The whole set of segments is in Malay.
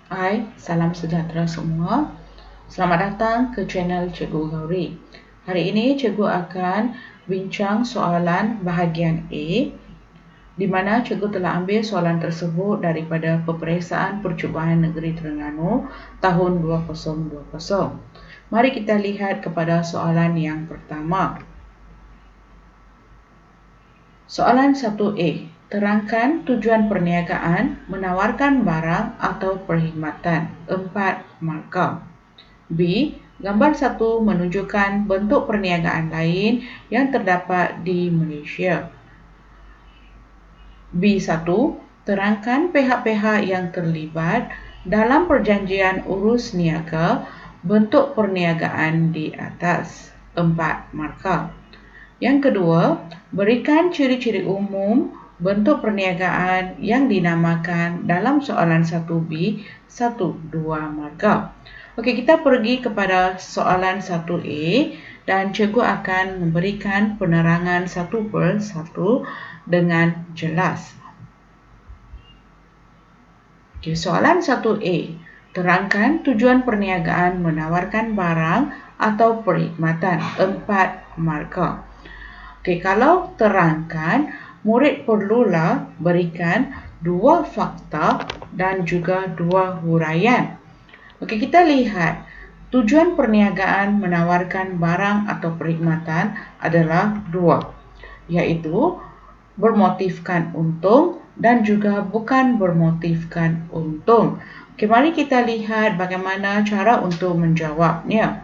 Hai, salam sejahtera semua. Selamat datang ke channel Cikgu Gauri. Hari ini Cikgu akan bincang soalan bahagian A, di mana Cikgu telah ambil soalan tersebut daripada Peperiksaan Percubaan Negeri Terengganu tahun 2020. Mari kita lihat kepada soalan yang pertama. Soalan 1A. Terangkan tujuan perniagaan menawarkan barang atau perkhidmatan. 4 markah. B. Gambar 1 menunjukkan bentuk perniagaan lain yang terdapat di Malaysia. B1. Terangkan pihak-pihak yang terlibat dalam perjanjian urus niaga bentuk perniagaan di atas. 4 markah. Yang kedua, berikan ciri-ciri umum bentuk perniagaan yang dinamakan dalam soalan 1B 1-2 markah. Okey, kita pergi kepada soalan 1A dan cikgu akan memberikan penerangan satu per satu dengan jelas. Okey, soalan 1A. Terangkan tujuan perniagaan menawarkan barang atau perkhidmatan. 4 markah. Okey, kalau terangkan, murid perlulah berikan 2 fakta dan juga 2 huraian. Okey, kita lihat tujuan perniagaan menawarkan barang atau perkhidmatan adalah 2, iaitu bermotifkan untung dan juga bukan bermotifkan untung. Okey, mari kita lihat bagaimana cara untuk menjawabnya.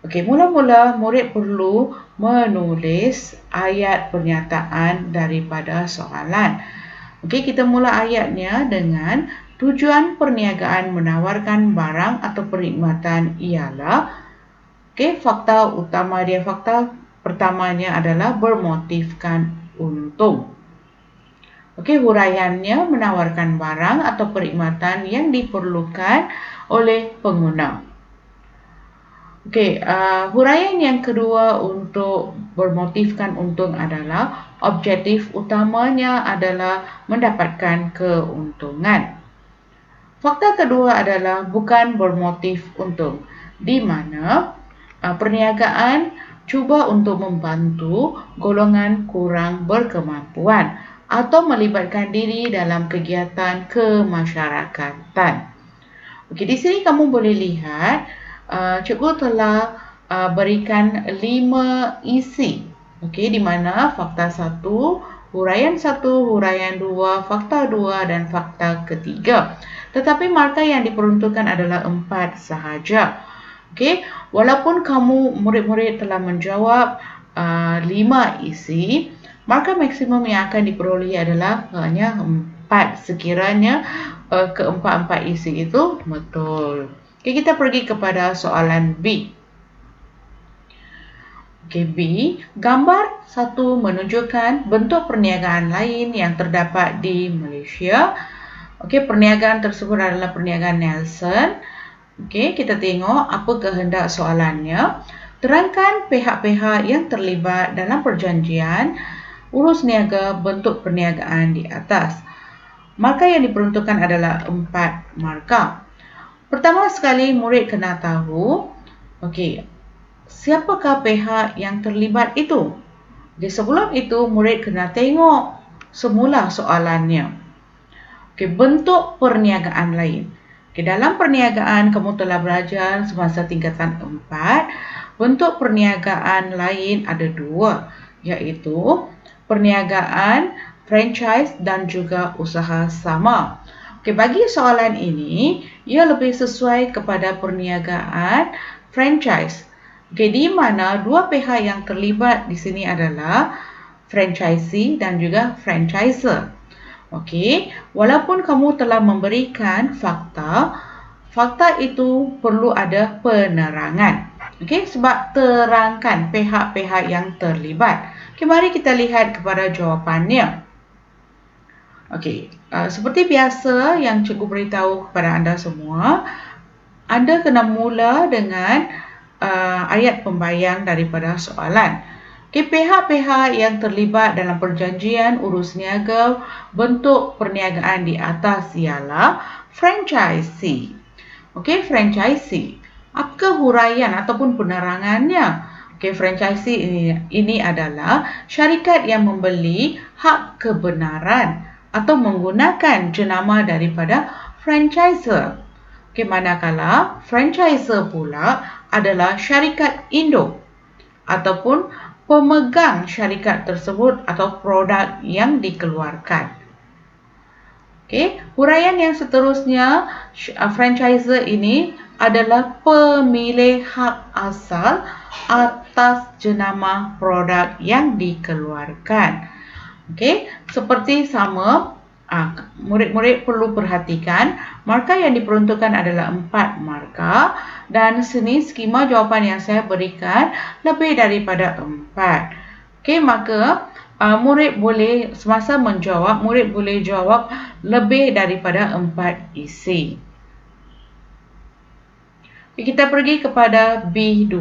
Okey, mula-mula murid perlu menulis ayat pernyataan daripada soalan. Okey, kita mula ayatnya dengan tujuan perniagaan menawarkan barang atau perkhidmatan ialah, okey, fakta utama dia, fakta pertamanya adalah bermotifkan untung. Okey, huraiannya menawarkan barang atau perkhidmatan yang diperlukan oleh pengguna. Okey, huraian yang kedua untuk bermotifkan untung adalah objektif utamanya adalah mendapatkan keuntungan. Fakta kedua adalah bukan bermotif untung, di mana perniagaan cuba untuk membantu golongan kurang berkemampuan atau melibatkan diri dalam kegiatan kemasyarakatan. Okey, di sini kamu boleh lihat cikgu telah berikan 5 isi. Okey, di mana fakta 1, huraian 1, huraian 2, fakta 2 dan fakta ketiga. Tetapi markah yang diperuntukkan adalah 4 sahaja. Okey, walaupun kamu murid-murid telah menjawab 5 isi, markah maksimum yang akan diperolehi adalah hanya 4 sekiranya keempat-empat isi itu betul. Okey, kita pergi kepada soalan B. Okey, B. Gambar 1 menunjukkan bentuk perniagaan lain yang terdapat di Malaysia. Okey, perniagaan tersebut adalah perniagaan Nelson. Okey, kita tengok apa kehendak soalannya. Terangkan pihak-pihak yang terlibat dalam perjanjian urus niaga bentuk perniagaan di atas. Markah yang diperuntukkan adalah 4 markah. Pertama sekali, murid kena tahu, okey, siapakah pihak yang terlibat itu? Jadi sebelum itu, murid kena tengok semula soalannya. Okey, bentuk perniagaan lain. Okey, dalam perniagaan kamu telah belajar semasa tingkatan 4, bentuk perniagaan lain ada 2, iaitu perniagaan franchise dan juga usaha sama. Okey, bagi soalan ini, ia lebih sesuai kepada perniagaan franchise. Okey, di mana 2 pihak yang terlibat di sini adalah franchisee dan juga franchiser. Okey, walaupun kamu telah memberikan fakta, fakta itu perlu ada penerangan. Okey, sebab terangkan pihak-pihak yang terlibat. Okey, mari kita lihat kepada jawapannya. Okey, seperti biasa yang cikgu beritahu kepada anda semua, anda kena mula dengan ayat pembayang daripada soalan. Pihak-pihak yang terlibat dalam perjanjian urus niaga bentuk perniagaan di atas ialah franchisee. Franchisee. Apakah huraian ataupun penerangannya? Franchisee ini adalah syarikat yang membeli hak kebenaran atau menggunakan jenama daripada franchisor. Manakala franchisor pula adalah syarikat induk ataupun pemegang syarikat tersebut atau produk yang dikeluarkan. Huraian yang seterusnya, franchisor ini adalah pemilik hak asal atas jenama produk yang dikeluarkan. Seperti sama, murid-murid perlu perhatikan markah yang diperuntukkan adalah 4 markah dan sini skema jawapan yang saya berikan lebih daripada 4. Maka murid boleh semasa menjawab, murid boleh jawab lebih daripada 4 isi. Kita pergi kepada B2.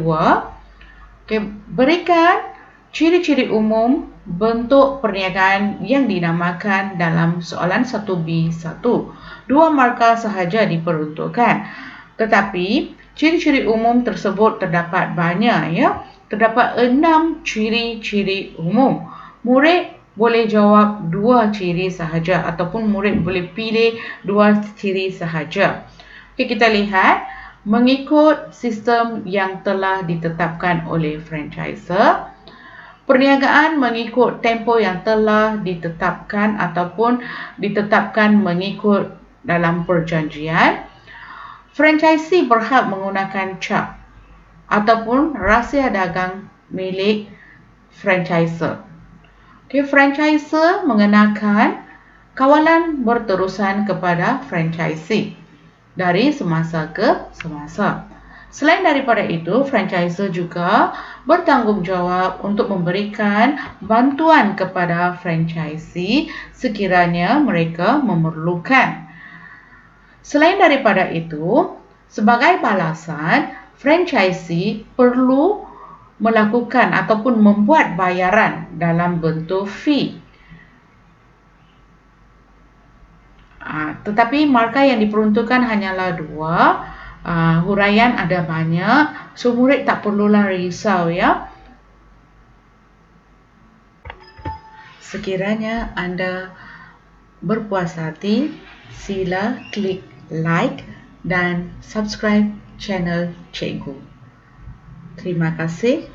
Berikan ciri-ciri umum bentuk perniagaan yang dinamakan dalam soalan 1B1. 2 markah sahaja diperuntukkan. Tetapi ciri-ciri umum tersebut terdapat banyak, Terdapat 6 ciri-ciri umum. Murid boleh jawab 2 ciri sahaja ataupun murid boleh pilih 2 ciri sahaja. Kita lihat mengikut sistem yang telah ditetapkan oleh franchisor. Perniagaan mengikut tempoh yang telah ditetapkan ataupun ditetapkan mengikut dalam perjanjian. Franchisee berhak menggunakan cap ataupun rahsia dagang milik franchisor. Franchisor mengenakan kawalan berterusan kepada franchisee dari semasa ke semasa. Selain daripada itu, franchisor juga bertanggungjawab untuk memberikan bantuan kepada franchisee sekiranya mereka memerlukan. Selain daripada itu, sebagai balasan, franchisee perlu melakukan ataupun membuat bayaran dalam bentuk fee. Tetapi markah yang diperuntukkan hanyalah 2. Huraian ada banyak, so murid tak perlulah risau, Sekiranya anda berpuas hati, sila klik like dan subscribe channel Cikgu. Terima kasih.